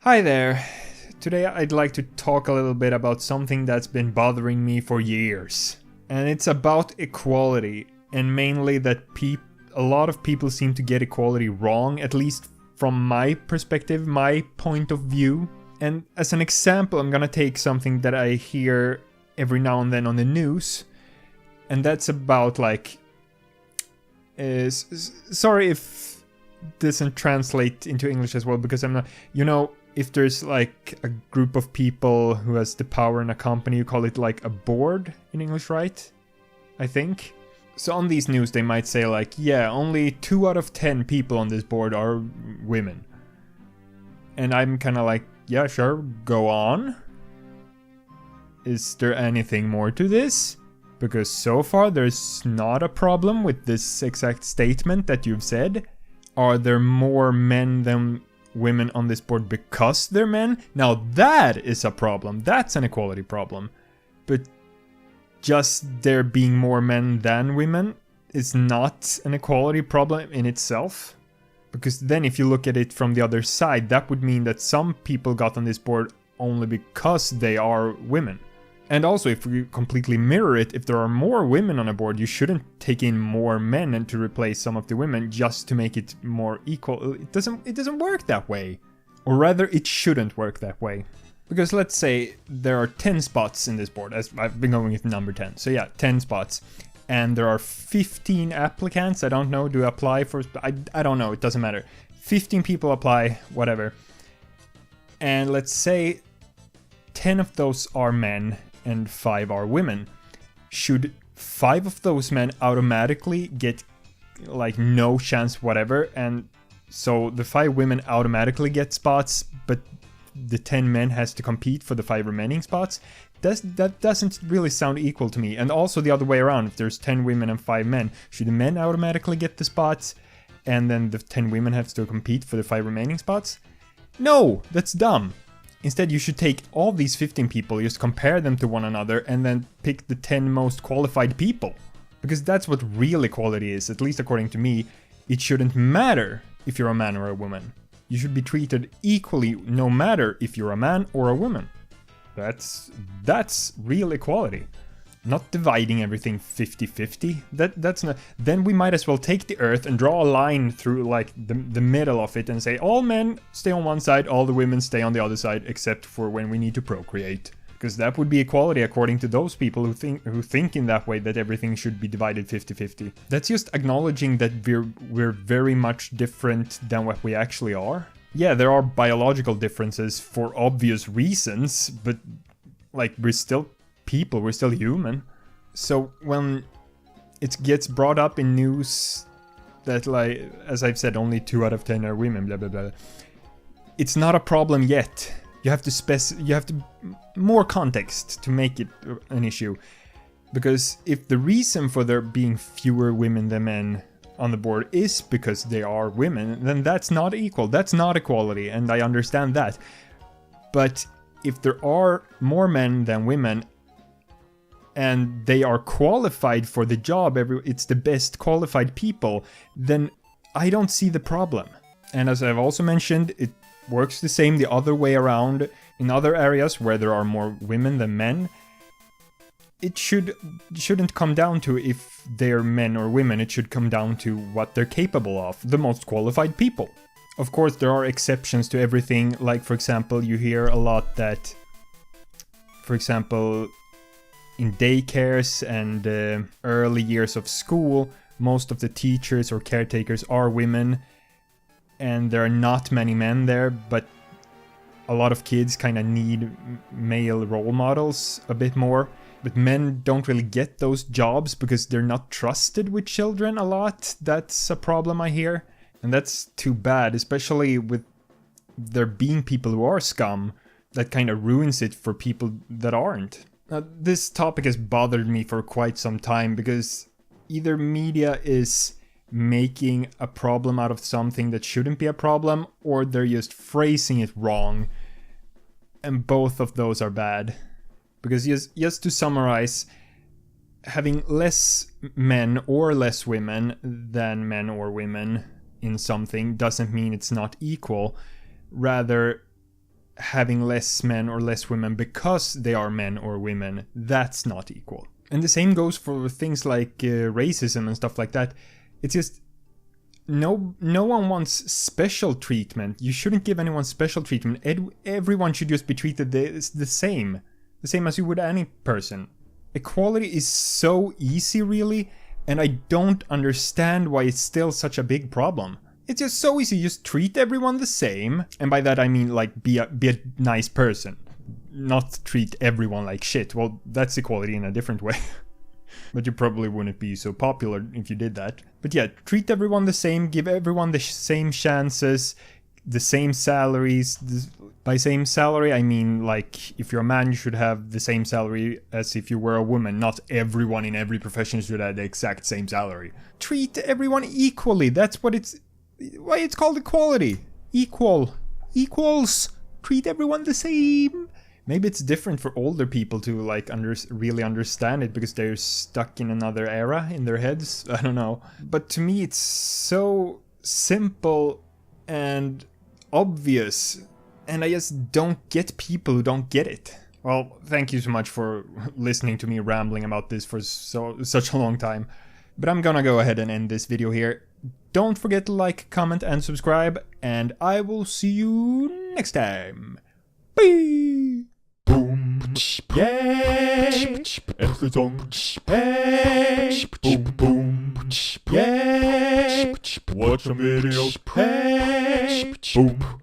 Hi there. Today I'd like to talk a little bit about something that's been bothering me for years. And it's about equality, and mainly that a lot of people seem to get equality wrong, at least from my perspective, my point of view. And as an example, I'm gonna take something that I hear every now and then on the news, and that's about sorry if this doesn't translate into English as well, because I'm not, if there's like a group of people who has the power in a company, you call it like a board in English, right? I think. So on these news they might say like, yeah, only 2 out of 10 people on this board are women. And I'm kind of like, yeah, sure, go on. Is there anything more to this? Because so far there's not a problem with this exact statement that you've said. Are there more men than women on this board because they're men? Now that is a problem. That's an equality problem. But just there being more men than women is not an equality problem in itself. Because then if you look at it from the other side, that would mean that some people got on this board only because they are women. And also, if we completely mirror it, if there are more women on a board, you shouldn't take in more men and to replace some of the women just to make it more equal. It doesn't work that way. Or rather, it shouldn't work that way. Because let's say there are 10 spots in this board, as I've been going with number 10. So yeah, 10 spots. And there are 15 applicants, I don't know, do apply for... I don't know, it doesn't matter. 15 people apply, whatever. And let's say 10 of those are men and 5 are women. Should 5 of those men automatically get like no chance whatever, and so the 5 women automatically get spots, but the 10 men has to compete for the 5 remaining spots? That doesn't really sound equal to me. And also the other way around, if there's 10 women and 5 men, should the men automatically get the spots and then the 10 women have to compete for the 5 remaining spots? No, that's dumb. Instead, you should take all these 15 people, just compare them to one another, and then pick the 10 most qualified people. Because that's what real equality is, at least according to me. It shouldn't matter if you're a man or a woman. You should be treated equally no matter if you're a man or a woman. That's real equality. Not dividing everything 50-50. That's not. Then we might as well take the earth and draw a line through like the middle of it and say all men stay on one side, all the women stay on the other side, except for when we need to procreate. Because that would be equality according to those people who think in that way, that everything should be divided 50-50. That's just acknowledging that we're very much different than what we actually are. Yeah, there are biological differences for obvious reasons, but like we're still people, we're still human. So when it gets brought up in news that, like, as I've said, only 2 out of 10 are women, blah blah blah, it's not a problem yet. You have to more context to make it an issue. Because if the reason for there being fewer women than men on the board is because they are women, then that's not equal. That's not equality, and I understand that. But if there are more men than women and they are qualified for the job, it's the best qualified people, then I don't see the problem. And as I've also mentioned, it works the same the other way around. In other areas where there are more women than men, it shouldn't come down to if they're men or women. It should come down to what they're capable of, the most qualified people. Of course, there are exceptions to everything. Like, for example, you hear a lot that, for example, in daycares and early years of school, most of the teachers or caretakers are women, and there are not many men there, but a lot of kids kind of need male role models a bit more. But men don't really get those jobs because they're not trusted with children a lot. That's a problem I hear. And that's too bad, especially with there being people who are scum. That kind of ruins it for people that aren't. Now, this topic has bothered me for quite some time because either media is making a problem out of something that shouldn't be a problem, or they're just phrasing it wrong. And both of those are bad. Because just to summarize, having less men or less women than men or women in something doesn't mean it's not equal. Rather, having less men or less women because they are men or women, that's not equal. And the same goes for things like racism and stuff like that. It's just no one wants special treatment. You shouldn't give anyone special treatment. Everyone should just be treated the same as you would any person. Equality is so easy, really, and I don't understand why it's still such a big problem. It's just so easy. Just treat everyone the same, and by that I mean like be a nice person, not treat everyone like shit. Well, that's equality in a different way. But you probably wouldn't be so popular if you did that. But yeah, treat everyone the same, give everyone the same chances, the same salaries. By same salary, I mean like if you're a man, you should have the same salary as if you were a woman. Not everyone in every profession should have the exact same salary. Treat everyone equally. That's why it's called equality. Equals. Treat everyone the same. Maybe it's different for older people to like really understand it because they're stuck in another era in their heads. I don't know. But to me, it's so simple and obvious, and I just don't get people who don't get it. Well, thank you so much for listening to me rambling about this for such a long time. But I'm gonna go ahead and end this video here. Don't forget to like, comment, and subscribe, and I will see you next time. Bye! Boom, yeah, every song, hey, boom, boom, yeah, watch some videos, hey, boom.